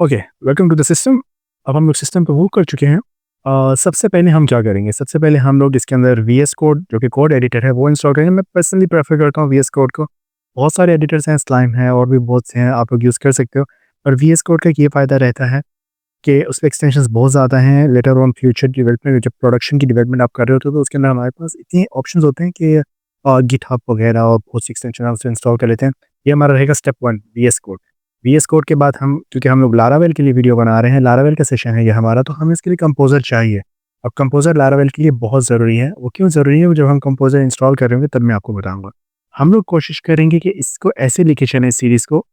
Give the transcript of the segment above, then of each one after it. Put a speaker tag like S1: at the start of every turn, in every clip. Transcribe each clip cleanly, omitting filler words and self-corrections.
S1: Okay, welcome to the system. अब हम लोग सिस्टम पे मूव कर चुके हैं। सबसे पहले हम क्या करेंगे, सबसे पहले हम लोग इसके अंदर वीएस कोड जो कि कोड एडिटर है वो इंस्टॉल करेंगे। मैं पर्सनली प्रेफर करता हूँ वीएस कोड को। बहुत सारे एडिटर्स हैं, स्लाइम है और भी बहुत से हैं, आप लोग यूज़ कर सकते हो। और वीएस कोड का ये फ़ायदा रहता है कि उसमें एक्सटेंशंस बहुत ज़्यादा हैं। लेटर ऑन फ्यूचर डेवलपमेंट, जब प्रोडक्शन की डेवलपमेंट आप कर रहे होते हो तो उसके अंदर हमारे पास इतने ऑप्शंस होते हैं कि गिटहब वगैरह और बहुत सी एक्सटेंशन हम उसे इंस्टॉल कर लेते हैं। ये हमारा रहेगा step 1, VS Code. VS Code के बाद हम, क्योंकि हम लोग लारावेल के लिए वीडियो बना रहे हैं, लारावेल का सेशन है ये हमारा, तो हमें इसके लिए कंपोज़र चाहिए। अब कंपोज़र लारावेल के लिए बहुत ज़रूरी है। वो क्यों ज़रूरी है, वो जब हम कंपोज़र इंस्टॉल कर रहे होंगे तब मैं आपको बताऊँगा। हम लोग कोशिश करेंगे कि इसको ऐसे लेके चलें सीरीज़ को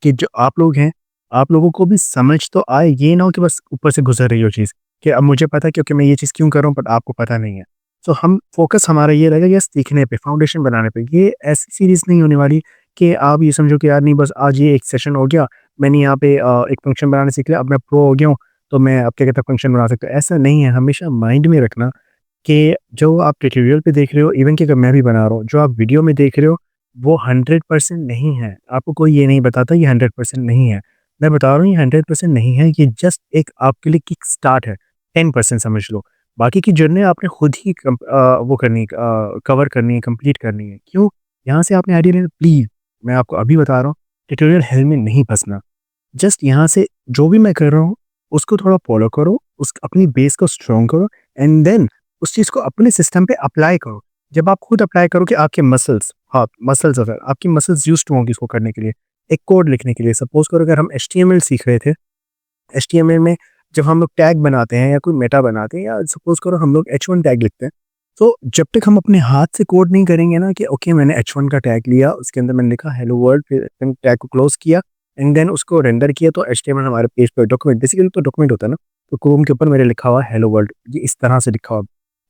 S1: कि जो आप लोग हैं, आप लोगों को भी समझ तो आए, ये ना हो कि बस ऊपर से गुज़र रही हो चीज़, कि अब मुझे पता है क्योंकि मैं ये चीज़ क्यों कर रहा हूँ बट आपको पता नहीं है। तो हम फ़ोकस हमारा ये रहेगा ये सीखने पे, फाउंडेशन बनाने पे। ये ऐसी सीरीज़ नहीं होने वाली कि आप ये समझो कि यार नहीं बस आज ये एक सेशन हो गया, मैंने यहाँ पे एक फंक्शन बनाना सीख लिया, अब मैं प्रो हो गया हूँ, तो मैं अब क्या कहते हैं फंक्शन बना सकता हूँ। ऐसा नहीं है, हमेशा माइंड में रखना कि जो आप ट्यूटोरियल पे देख रहे हो, इवन कि अगर मैं भी बना रहा हूँ, जो आप वीडियो में देख रहे हो, वो 100% नहीं है। आपको कोई ये नहीं बताता ये 100% नहीं है। मैं बता रहा हूँ ये 100% नहीं है, ये जस्ट एक आपके लिए किक स्टार्ट है, 10% समझ लो। बाकी की जर्नी आपने खुद ही वो करनी है, कवर करनी है, कंप्लीट करनी है। क्यों? यहाँ से आपने आइडिया लेना, प्लीज़ मैं आपको अभी बता रहा हूँ, ट्यूटोरियल हेल में नहीं फँसना। जस्ट यहाँ से जो भी मैं कर रहा हूँ, उसको थोड़ा फ़ॉलो करो, उस अपनी बेस को स्ट्रॉन्ग करो एंड देन उस चीज़ को अपने सिस्टम पे अप्लाई करो। जब आप खुद अप्लाई करोगे आपके मसल्स, हाँ, मसल्स अगर आपकी मसल्स यूज़्ड टू होंगी इसको करने के लिए, एक कोड लिखने के लिए। सपोज़ करो अगर हम एचटीएमएल सीख रहे थे, एचटीएमएल में जब हम लोग टैग बनाते हैं या कोई मेटा बनाते हैं या सपोज़ करो हम लोग एच1 टैग लिखते हैं, तो जब तक हम अपने हाथ से कोड नहीं करेंगे ना कि ओके मैंने एच1 का टैग लिया, उसके अंदर मैंने लिखा हेलो वर्ल्ड, फिर टैग को क्लोज़ किया एंड देन उसको रेंडर किया, तो एचटीएमएल हमारे पेज पे डॉक्यूमेंट, बेसिकली तो डॉक्यूमेंट होता है ना, तो क्रोम के ऊपर मेरे लिखा हुआ हेलो वर्ल्ड, ये इस तरह से लिखा हुआ,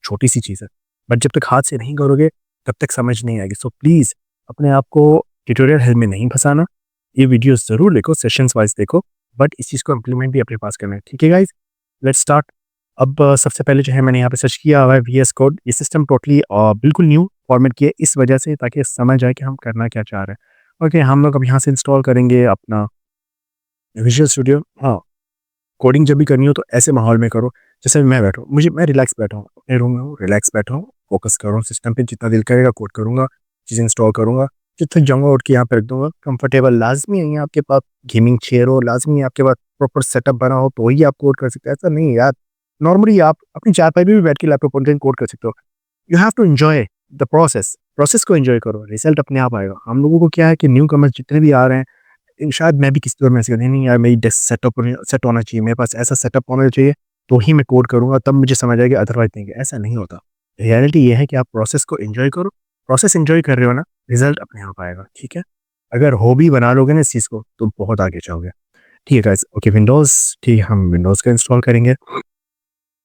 S1: छोटी सी चीज़ है। बट जब तक हाथ से नहीं करोगे तब तक समझ नहीं आएगी। सो प्लीज़ अपने आप को ट्यूटोरियल हेल में नहीं फँसाना। ये वीडियो ज़रूर देखो, सेशंस वाइज़ देखो, बट इस चीज़ को इम्प्लीमेंट भी अपने पास करना है। ठीक है गाइज़, लेट्स स्टार्ट। अब सबसे पहले जो है मैंने यहाँ पे सर्च किया हुआ है वीएस कोड। ये सिस्टम टोटली बिल्कुल न्यू फॉर्मेट किया है इस वजह से, ताकि समझ आए कि हम करना क्या चाह रहे हैं। ओके, हम लोग अब यहाँ से इंस्टॉल करेंगे अपना विजुअल स्टूडियो। हाँ, कोडिंग जब भी करनी हो तो ऐसे माहौल में करो जैसे मैं बैठा हूँ, मैं रिलैक्स बैठा हूँ, अपने रूम में हूँ, रिलैक्स बैठा हूँ, फोकस कर रहा हूँ सिस्टम पे, जितना दिल करेगा कोड करूँगा, चीज़ें इंस्टॉल करूँगा, फिर थक जाऊँगा उठ के यहाँ पे रख दूँगा। कंफर्टेबल लाज़मी है आपके पास, गेमिंग चेयर हो, लाज़मी है आपके पास प्रॉपर सेटअप बना हो तो ही आप कोड कर सकते हैं। ऐसा नहीं है यार, नॉर्मली आप अपनी चारपाई पे भी बैठ के लैपटॉप ऑन कोड कर सकते हो। You have to enjoy the process, process को एन्जॉय करो, रिजल्ट अपने आप आएगा। हम लोगों को क्या है कि न्यू कमर्स जितने भी आ रहे हैं, शायद मैं भी किसी दौर में ऐसे नहीं, नहीं यार मेरी डेस्क सेट होना चाहिए, मेरे पास ऐसा सेटअप होना चाहिए, तो ही मैं कोड करूँगा, तब मुझे समझ आएगा, अदरवाइज़ नहीं। ऐसा नहीं होता। रियलिटी ये है कि आप प्रोसेस को एन्जॉय करो, प्रोसेस एन्जॉय कर रहे हो ना, रिज़ल्ट अपने आप आएगा, ठीक है? अगर हॉबी बना लोगे ना इस चीज़ को, तो बहुत आगे जाओगे। ठीक है गाइज़, ओके विंडोज़, ठीक है, हम विंडोज़ का इंस्टॉल करेंगे।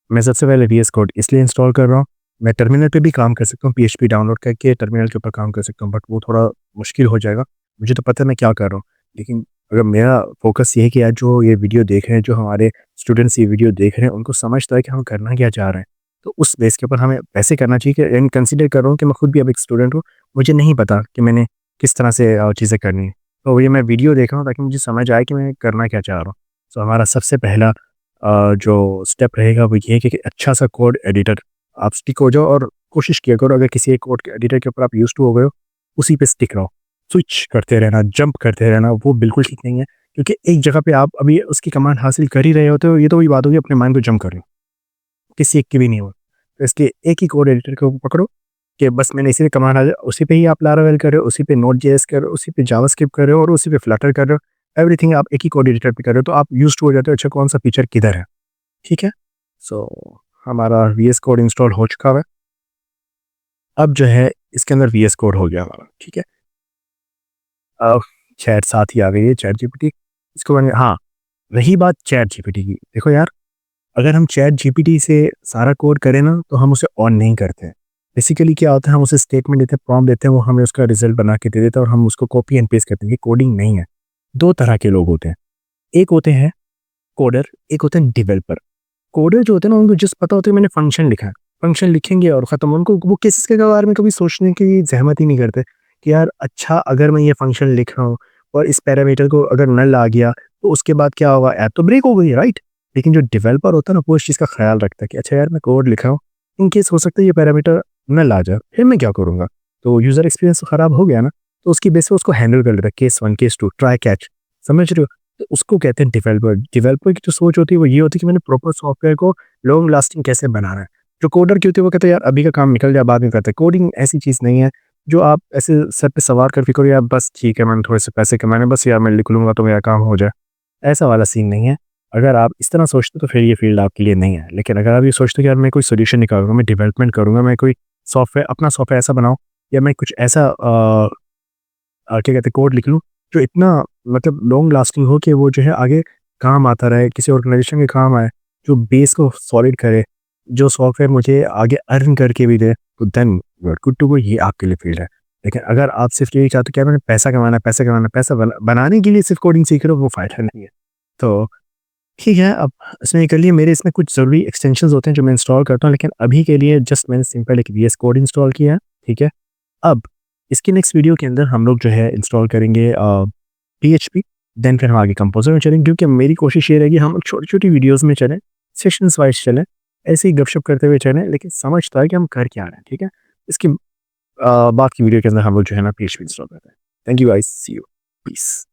S1: मैं सबसे पहले वीएस कोड इसलिए इंस्टॉल कर रहा हूँ, मैं टर्मिनल पे भी काम कर सकता हूँ, पीएचपी डाउनलोड करके टर्मिनल के ऊपर काम कर सकता हूँ, बट वो थोड़ा मुश्किल हो जाएगा। मुझे तो पता है मैं क्या कर रहा हूँ, लेकिन अगर मेरा फोकस ये है कि यार जो ये वीडियो देख रहे हैं, जो हमारे स्टूडेंट्स ये वीडियो देख रहे हैं, उनको समझता है कि हम करना क्या चाह रहे हैं, तो उस बेस के ऊपर हमें वैसे करना चाहिए कि एंड कंसिडर कर रहा हूँ कि मैं खुद भी अब एक स्टूडेंट हूँ, मुझे नहीं पता कि मैंने किस तरह से चीज़ें करनी है। तो ये मैं वीडियो देख रहा हूँ ताकि मुझे समझ आए कि मैं करना क्या चाह रहा हूँ। तो हमारा सबसे पहला जो स्टेप रहेगा वो ये है कि अच्छा सा कोड एडिटर आप स्टिक हो जाओ और कोशिश किया करो, अगर किसी एक कोड के एडिटर के ऊपर आप यूज़ टू हो गए हो, उसी पे स्टिक रहो। स्विच करते रहना, जंप करते रहना, वो बिल्कुल ठीक नहीं है, क्योंकि एक जगह पे आप अभी उसकी कमांड हासिल कर ही रहे होते हो, ये तो वही बात होगी अपने माइंड को जंप कर रहे हो, किसी एक की भी नहीं हो। तो इसके एक ही कोड एडिटर को पकड़ो कि बस मैंने इसी पे कमांड हासिल, उसी पे ही आप लारावेल कर रहे हो, उसी पे नोड जेएस कर रहे हो, उसी पे जावास्क्रिप्ट कर रहे हो और उसी पे फ्लटर कर रहे हो। एवरीथिंग आप एक ही कोड एडिटर पे कर रहे हो, तो आप यूज़ टू हो जाते हो, अच्छा कौन सा फीचर किधर है। ठीक है? सो हमारा वीएस कोड इंस्टॉल हो चुका है। अब जो है इसके अंदर वीएस कोड हो गया हमारा, ठीक है? अब चैट साथ ही आ गई है, चैट जीपीटी। इसको मैंने, हाँ, रही बात चैट जीपीटी की, देखो यार, अगर हम चैट जीपीटी से सारा कोड करें ना, तो हम उसे ऑन नहीं करते हैं। बेसिकली क्या होता है, हम उसे स्टेटमेंट देते हैं, प्रॉम्प्ट देते हैं, वो हमें उसका रिज़ल्ट बना के दे देता है और हम उसको कॉपी एंड पेस्ट करते हैं। ये कोडिंग नहीं है। 2 तरह के लोग होते हैं, एक होते हैं कोडर, एक होते हैं डेवलपर। कोडर जो होते हैं ना, उनको जस्ट पता होता है मैंने फंक्शन लिखा है, फंक्शन लिखेंगे और ख़त्म। उनको वो किसी के बारे में कभी सोचने की ज़हमत ही नहीं करते कि यार अच्छा अगर मैं ये फंक्शन लिख रहा हूँ और इस पैरामीटर को अगर नल आ गया तो उसके बाद क्या होगा, ऐप तो ब्रेक हो गई, राइट? लेकिन जो डेवलपर होता है ना, वो इस चीज़ का ख्याल रखता है कि अच्छा यार मैं कोड लिखा हूँ, इन केस हो सकता है ये पैरामीटर नल आ जाए, फिर मैं क्या करूँगा? तो यूज़र एक्सपीरियंस तो खराब हो गया ना, तो उसकी बेस पे उसको हैंडल कर लेता है, केस 1, केस 2, ट्राई कैच, समझ रहे हो? तो उसको कहते हैं डेवलपर। डेवलपर की जो सोच होती है वो ये होती है कि मैंने प्रॉपर सॉफ्टवेयर को लॉन्ग लास्टिंग कैसे बनाना है। जो कोडर की होती है वो कहते हैं यार अभी का काम निकल जाए बाद में करते हैं। कोडिंग ऐसी चीज़ नहीं है जो आप ऐसे सर पे सवार करके करो, यार बस ठीक है मैंने थोड़े से पैसे कमाने, बस यार मैं लिख लूँगा तो मेरा काम हो जाए। ऐसा वाला सीन नहीं है। अगर आप इस तरह सोचते हो तो फिर ये फ़ील्ड आपके लिए नहीं है। लेकिन अगर आप ये सोचते हो कि यार मैं कोई सॉल्यूशन निकालूँगा, मैं डेवलपमेंट करूँगा, मैं कोई सॉफ्टवेयर अपना सॉफ्टवेयर ऐसा बनाऊँ या मैं कुछ ऐसा क्या कहते हैं कोड लिख लूँ जो इतना मतलब लॉन्ग लास्टिंग हो कि वो जो है आगे काम आता रहे, किसी ऑर्गेनाइज़ेशन के काम आए, जो बेस को सॉलिड करे, जो सॉफ्टवेयर मुझे आगे अर्न करके भी दे, तो then you are good to go, ये आपके लिए फ़ील्ड है। लेकिन अगर आप सिर्फ़ यही चाहते हो कि यार मैंने पैसा कमाना है, पैसा कमाना है, पैसा बनाने के लिए सिर्फ़ कोडिंग सीख रहे हो, वो फ़ायदा नहीं है। तो ठीक है, अब इसमें ये कर लिए, मेरे इसमें कुछ ज़रूरी एक्सटेंशंस होते हैं जो मैं इंस्टॉल करता हूँ, लेकिन अभी के लिए जस्ट मैंने सिंपल एक वीएस कोड इंस्टॉल किया है, ठीक है? अब इसकी नेक्स्ट वीडियो के अंदर हम लोग जो है इंस्टॉल करेंगे पीएचपी, देन फिर हम आगे कंपोज़र में चलेंगे, क्योंकि मेरी कोशिश ये रहेगी हम छोटी-छोटी वीडियोज़ में चलें, सेशंस वाइज़ चलें, ऐसे ही गपशप करते हुए चलें, लेकिन समझ तो आए कि हम कर क्या रहे हैं, ठीक है? इसकी बाद की वीडियो के अंदर हम लोग जो है ना पीएचपी इंस्टॉल करते हैं। Thank you guys, see you, piece.